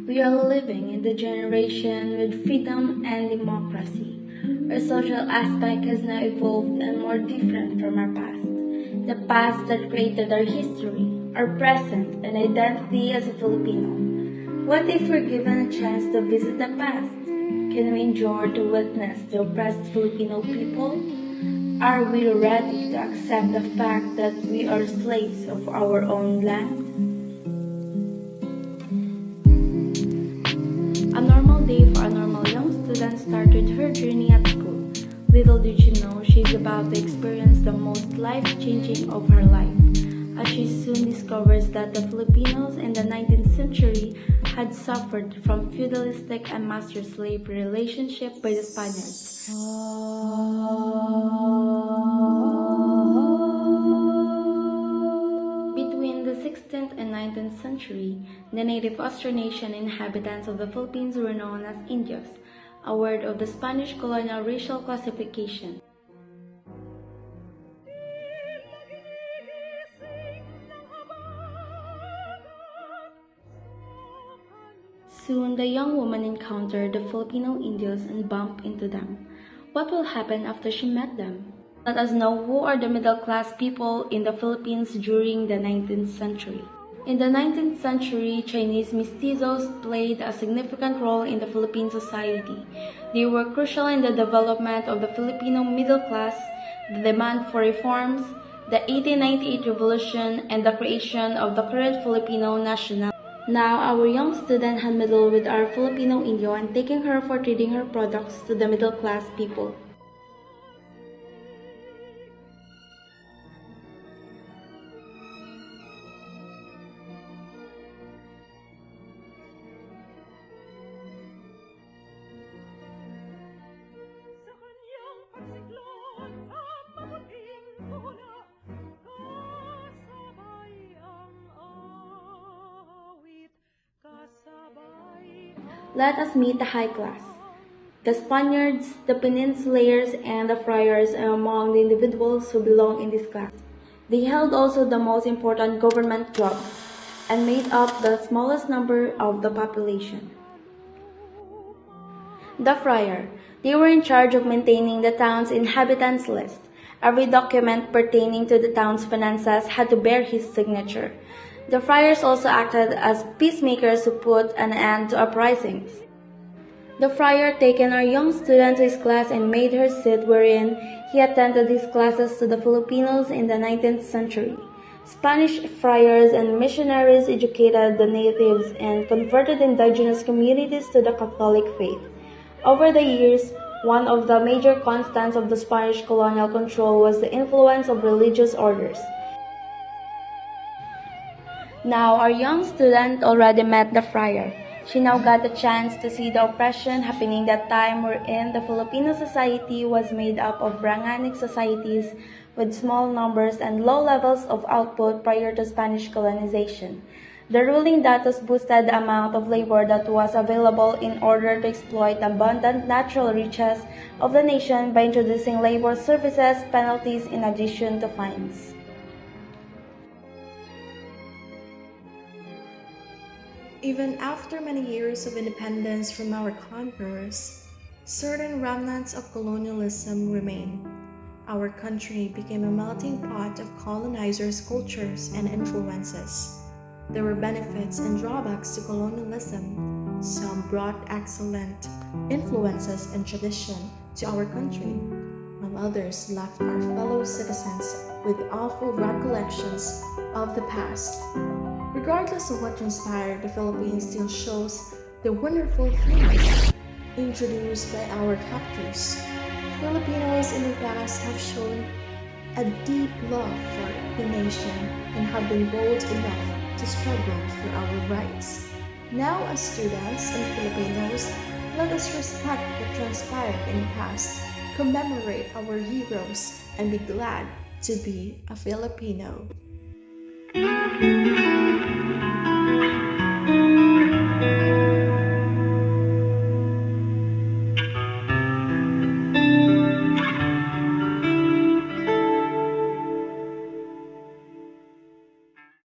We are living in the generation with freedom and democracy. Our social aspect has now evolved and more different from our past. The past that created our history, our present, and identity as a Filipino. What if we're given a chance to visit the past? Can we endure to witness the oppressed Filipino people? Are we ready to accept the fact that we are slaves of our own land? A normal day for a normal young student started her journey at school. Little did she know she's about to experience the most life-changing of her life, as she soon discovers that the Filipinos in the 19th century had suffered from feudalistic and master-slave relationship by the Spaniards. Between the 16th and 19th century, the native Austronesian inhabitants of the Philippines were known as Indios, a word of the Spanish colonial racial classification. Soon, the young woman encountered the Filipino Indios and bumped into them. What will happen after she met them? Let us know who are the middle-class people in the Philippines during the 19th century. In the 19th century, Chinese mestizos played a significant role in the Philippine society. They were crucial in the development of the Filipino middle class, the demand for reforms, the 1898 revolution, and the creation of the current Filipino national. Now, our young student had meddled with our Filipino Indio and taking her for trading her products to the middle-class people. Let us meet the high class. The Spaniards, the Peninsulars, and the friars are among the individuals who belong in this class. They held also the most important government jobs and made up the smallest number of the population. The friar. They were in charge of maintaining the town's inhabitants list. Every document pertaining to the town's finances had to bear his signature. The friars also acted as peacemakers who put an end to uprisings. The friar taken our young student to his class and made her sit wherein he attended his classes to the Filipinos in the 19th century. Spanish friars and missionaries educated the natives and converted indigenous communities to the Catholic faith. Over the years, one of the major constants of the Spanish colonial control was the influence of religious orders. Now, our young student already met the friar. She now got the chance to see the oppression happening that time wherein the Filipino society was made up of branganic societies with small numbers and low levels of output prior to Spanish colonization. The ruling datos boosted the amount of labor that was available in order to exploit the abundant natural riches of the nation by introducing labor services penalties in addition to fines. Even after many years of independence from our conquerors, certain remnants of colonialism remain. Our country became a melting pot of colonizers' cultures and influences. There were benefits and drawbacks to colonialism. Some brought excellent influences and tradition to our country, while others left our fellow citizens with awful recollections of the past. Regardless of what transpired, the Philippines still shows the wonderful things introduced by our captors. Filipinos in the past have shown a deep love for the nation and have been bold enough to struggle for our rights. Now, as students and Filipinos, let us respect what transpired in the past, commemorate our heroes, and be glad to be a Filipino.